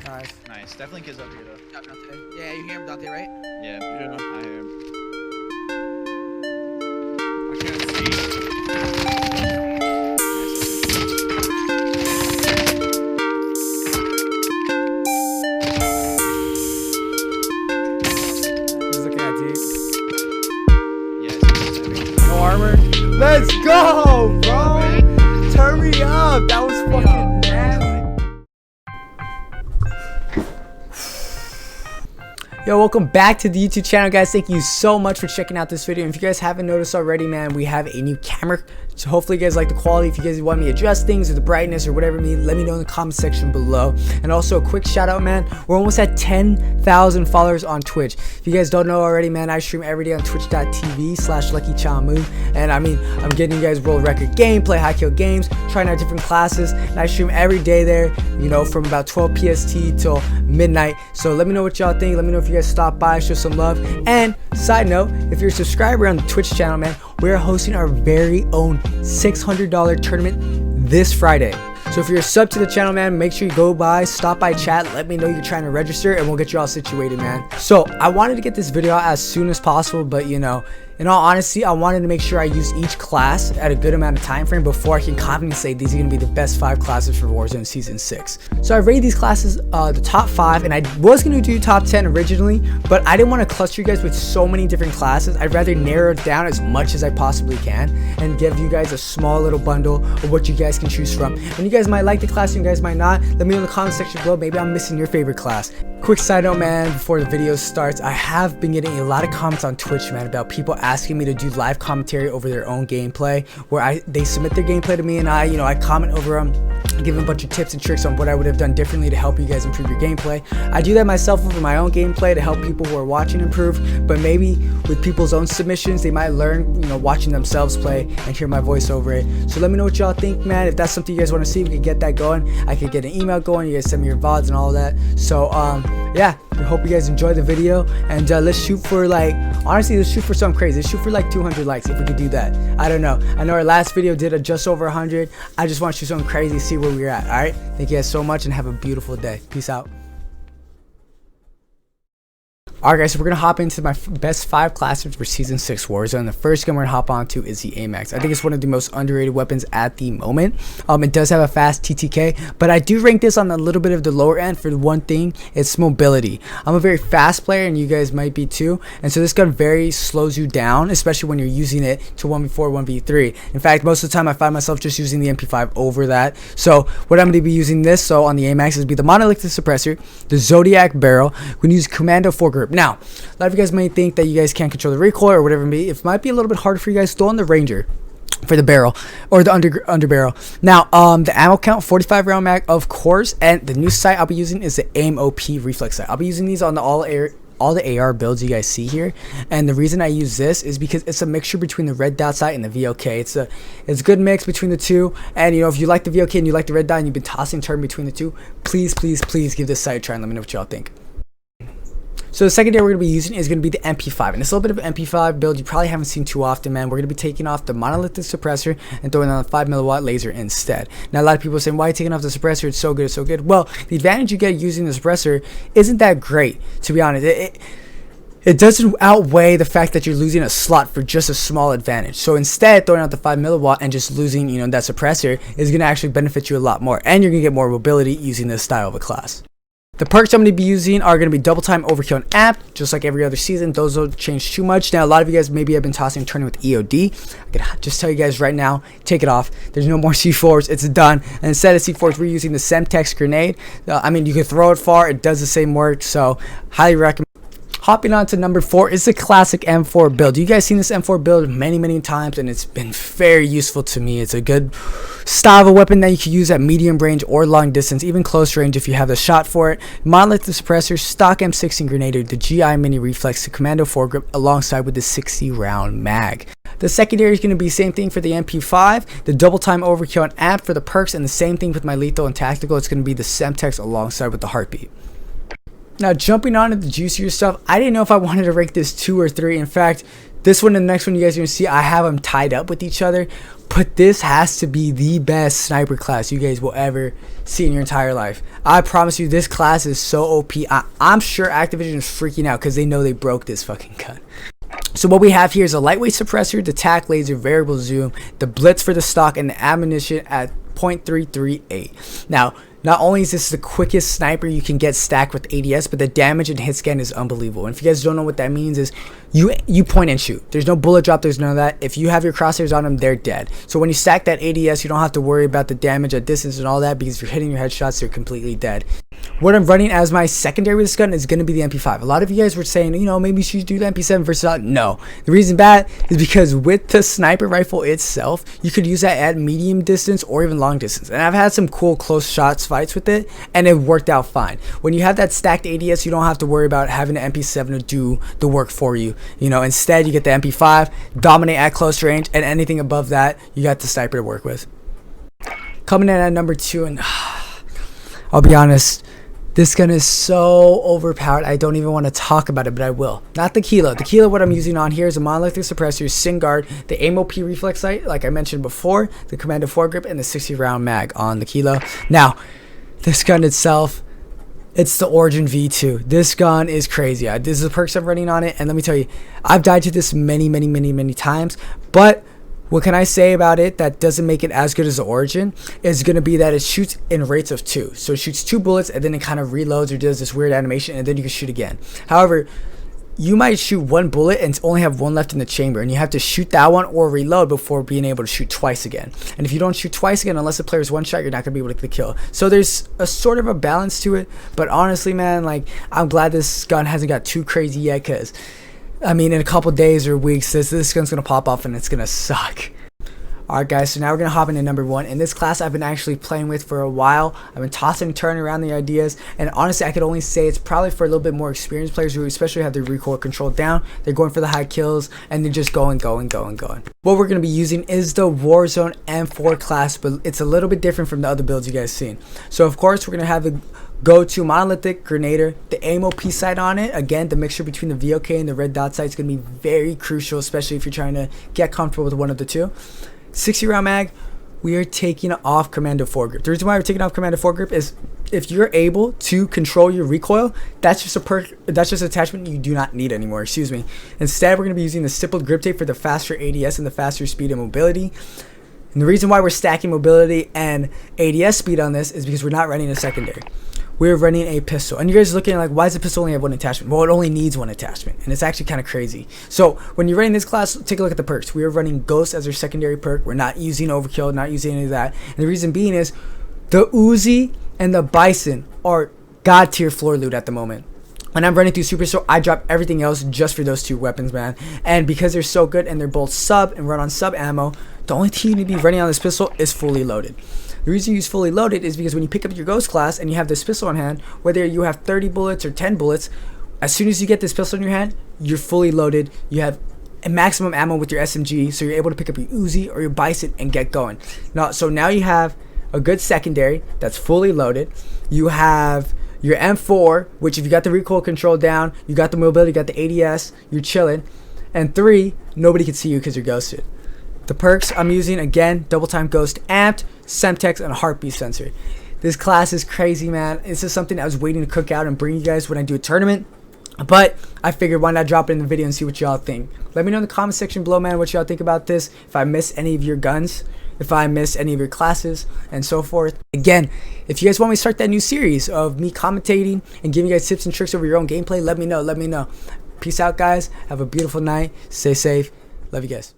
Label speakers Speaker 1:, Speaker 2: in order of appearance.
Speaker 1: Nice.
Speaker 2: Nice. Definitely kills up here though.
Speaker 1: Got Dante. Yeah, you hear him, Dante, right?
Speaker 2: Yeah.
Speaker 3: Yeah.
Speaker 2: I hear him.
Speaker 3: I can't see.
Speaker 1: He's looking at deep.
Speaker 2: Yeah, it's heavy.
Speaker 1: No armor. Let's go, bro. Turn me up. That was fucking nasty. Yo, welcome back to the YouTube channel, guys. Thank you so much for checking out this video. And if you guys haven't noticed already, man, we have a new camera. So hopefully you guys like the quality. If you guys want me to adjust things or the brightness or whatever, let me know in the comment section below. And also a quick shout out, man, we're almost at 10,000 followers on Twitch. If you guys don't know already, man, I stream every day on twitch.tv/LuckyChamu. And I mean, I'm getting you guys world record gameplay, high kill games, trying out different classes, and I stream every day there, you know, from about 12 PST till midnight. So let me know what y'all think. Let me know if you guys stop by, show some love. And side note, if you're a subscriber on the Twitch channel, man, we're hosting our very own $600 tournament this Friday. So if you're a sub to the channel, man, make sure you go by, stop by chat, let me know you're trying to register, and we'll get you all situated, man. So I wanted to get this video out as soon as possible, but you know, in all honesty, I wanted to make sure I use each class at a good amount of time frame before I can confidently say these are going to be the best 5 classes for Warzone Season 6. So I rated these classes the top 5, and I was going to do top 10 originally, but I didn't want to cluster you guys with so many different classes. I'd rather narrow it down as much as I possibly can and give you guys a small little bundle of what you guys can choose from. And you guys might like the class, and you guys might not. Let me know in the comment section below. Maybe I'm missing your favorite class. Quick side note, man, before the video starts, I have been getting a lot of comments on Twitch, man, about people asking me to do live commentary over their own gameplay, where they submit their gameplay to me, and I comment over them, give them a bunch of tips and tricks on what I would have done differently to help you guys improve your gameplay. I do that myself over my own gameplay to help people who are watching improve, but maybe with people's own submissions, they might learn, you know, watching themselves play and hear my voice over it. So let me know what y'all think, man. If that's something you guys want to see, we can get that going. I could get an email going. You guys send me your VODs and all of that. So yeah, I hope you guys enjoy the video, and let's shoot for, like, honestly, let's shoot for something crazy. Let's shoot for like 200 likes if we could do that. I don't know. I know our last video did just over 100. I just want to shoot something crazy, see where we're at. All right, thank you guys so much, and have a beautiful day. Peace out. Alright guys, so we're going to hop into my best 5 classes for Season 6 Warzone. The first gun we're going to hop onto is the Amax. I think it's one of the most underrated weapons at the moment. It does have a fast TTK, but I do rank this on a little bit of the lower end for the one thing, it's mobility. I'm a very fast player, and you guys might be too, and so this gun very slows you down, especially when you're using it to 1v4, 1v3. In fact, most of the time I find myself just using the MP5 over that. So what I'm going to be using this, so on the Amax, is be the monolithic suppressor, the Zodiac barrel. We're going to use commando foregrip. Now, a lot of you guys might think that you guys can't control the recoil or whatever it may be. It might be a little bit harder for you guys. Throw on the Ranger for the barrel, or the under barrel. Now, the ammo count, 45 round mag, of course, and the new sight I'll be using is the AIM OP reflex sight. I'll be using these on the all the AR builds you guys see here, and the reason I use this is because it's a mixture between the red dot sight and the VOK. It's a good mix between the two, and you know, if you like the VOK and you like the red dot and you've been tossing turn between the two, please give this sight a try and let me know what y'all think. So the secondary we're going to be using is going to be the MP5, and it's a little bit of an MP5 build you probably haven't seen too often, man. We're going to be taking off the monolithic suppressor and throwing on a 5mW laser instead. Now, a lot of people are saying, why are you taking off the suppressor? It's so good, it's so good. Well, the advantage you get using the suppressor isn't that great, to be honest. It doesn't outweigh the fact that you're losing a slot for just a small advantage. So instead, throwing out the 5mW and just losing, you know, that suppressor is going to actually benefit you a lot more, and you're going to get more mobility using this style of a class. The perks I'm going to be using are going to be double time, overkill, and amp, just like every other season. Those don't change too much. Now, a lot of you guys maybe have been tossing turning with EOD. I can just tell you guys right now, take it off. There's no more C4s. It's done. And instead of C4s, we're using the Semtex grenade. I mean, you can throw it far. It does the same work. So, highly recommend. Hopping on to number 4 is the classic M4 build. You guys seen this M4 build many times, and it's been very useful to me. It's a good style of a weapon that you can use at medium range or long distance, even close range if you have the shot for it. Monolithic suppressor, stock M16 grenadier, the GI mini reflex, the commando foregrip, alongside with the 60 round mag. The secondary is going to be same thing for the MP5, the double time, overkill, and amp for the perks, and the same thing with my lethal and tactical. It's going to be the Semtex alongside with the heartbeat. Now jumping on to the juicier stuff, I didn't know if I wanted to rank this 2 or 3. In fact, this one and the next one you guys are going to see, I have them tied up with each other. But this has to be the best sniper class you guys will ever see in your entire life. I promise you, this class is so OP. I'm sure Activision is freaking out because they know they broke this fucking gun. So what we have here is a lightweight suppressor, the tac laser, variable zoom, the blitz for the stock, and the ammunition at .338. Now, not only is this the quickest sniper you can get stacked with ADS, but the damage and hit scan is unbelievable. And if you guys don't know what that means, is you point and shoot. There's no bullet drop, there's none of that. If you have your crosshairs on them, they're dead. So when you stack that ADS, you don't have to worry about the damage at distance and all that, because if you're hitting your headshots, they're completely dead. What I'm running as my secondary with this gun is going to be the MP5. A lot of you guys were saying, you know, maybe you should do the MP7 versus no. The reason that is because with the sniper rifle itself, you could use that at medium distance or even long distance. And I've had some cool close shots fights with it, and it worked out fine. When you have that stacked ADS, you don't have to worry about having an MP7 to do the work for you. You know, instead you get the MP5, dominate at close range, and anything above that, you got the sniper to work with. Coming in at number 2, and I'll be honest, this gun is so overpowered, I don't even want to talk about it, but I will. Not the Kilo. The Kilo, what I'm using on here is a monolithic suppressor, SingGuard, the AIM-OP reflex sight, like I mentioned before, the Commando foregrip, and the 60 round mag on the Kilo. Now, this gun itself, it's the Origin V2. This gun is crazy. This is the perks I'm running on it, and let me tell you, I've died to this many times, but what can I say about it that doesn't make it as good as the Origin is going to be that it shoots in rates of 2. So it shoots 2 bullets and then it kind of reloads or does this weird animation, and then you can shoot again. However, you might shoot 1 bullet and only have 1 left in the chamber, and you have to shoot that one or reload before being able to shoot twice again. And if you don't shoot twice again, unless the player's one shot, you're not going to be able to get the kill. So there's a sort of a balance to it, but honestly, man, like, I'm glad this gun hasn't got too crazy yet, because I mean, in a couple days or weeks, this gun's gonna pop off and it's gonna suck. Alright guys, so now we're gonna hop into number 1. In this class I've been actually playing with for a while. I've been tossing and turning around the ideas, and honestly I could only say it's probably for a little bit more experienced players who especially have their recoil control down. They're going for the high kills and they're just going. What we're gonna be using is the Warzone M4 class, but it's a little bit different from the other builds you guys seen. So of course we're gonna have the go-to monolithic grenader, the AIM-OP sight on it. Again, the mixture between the VOK and the red dot sight is going to be very crucial, especially if you're trying to get comfortable with one of the two. 60 round mag, we are taking off Commando foregrip. The reason why we're taking off Commando foregrip is if you're able to control your recoil, that's just a perk, that's just an attachment you do not need anymore, excuse me. Instead, we're going to be using the stippled grip tape for the faster ADS and the faster speed and mobility. And the reason why we're stacking mobility and ADS speed on this is because we're not running a secondary. We're running a pistol, and you guys are looking like, why does the pistol only have 1 attachment? Well, it only needs 1 attachment, and it's actually kind of crazy. So when you're running this class, take a look at the perks. We are running Ghost as our secondary perk. We're not using Overkill, not using any of that, and the reason being is the Uzi and the Bison are god tier floor loot at the moment. When I'm running through Super Store, I drop everything else just for those 2 weapons, man. And because they're so good and they're both sub and run on sub ammo, the only thing you need to be running on this pistol is fully loaded. The reason you use fully loaded is because when you pick up your Ghost class and you have this pistol in hand, whether you have 30 bullets or 10 bullets, as soon as you get this pistol in your hand, you're fully loaded. You have a maximum ammo with your SMG, so you're able to pick up your Uzi or your Bison and get going. So now you have a good secondary that's fully loaded. You have your M4, which if you got the recoil control down, you got the mobility, you got the ADS, you're chilling. And 3, nobody can see you because you're ghosted. The perks I'm using, again, double time ghost amped, Semtex, and a heartbeat sensor. This class is crazy, man. This is something I was waiting to cook out and bring you guys when I do a tournament. But I figured why not drop it in the video and see what y'all think. Let me know in the comment section below, man, what y'all think about this. If I miss any of your guns, if I miss any of your classes, and so forth. Again, if you guys want me to start that new series of me commentating and giving you guys tips and tricks over your own gameplay, let me know. Peace out, guys. Have a beautiful night. Stay safe. Love you guys.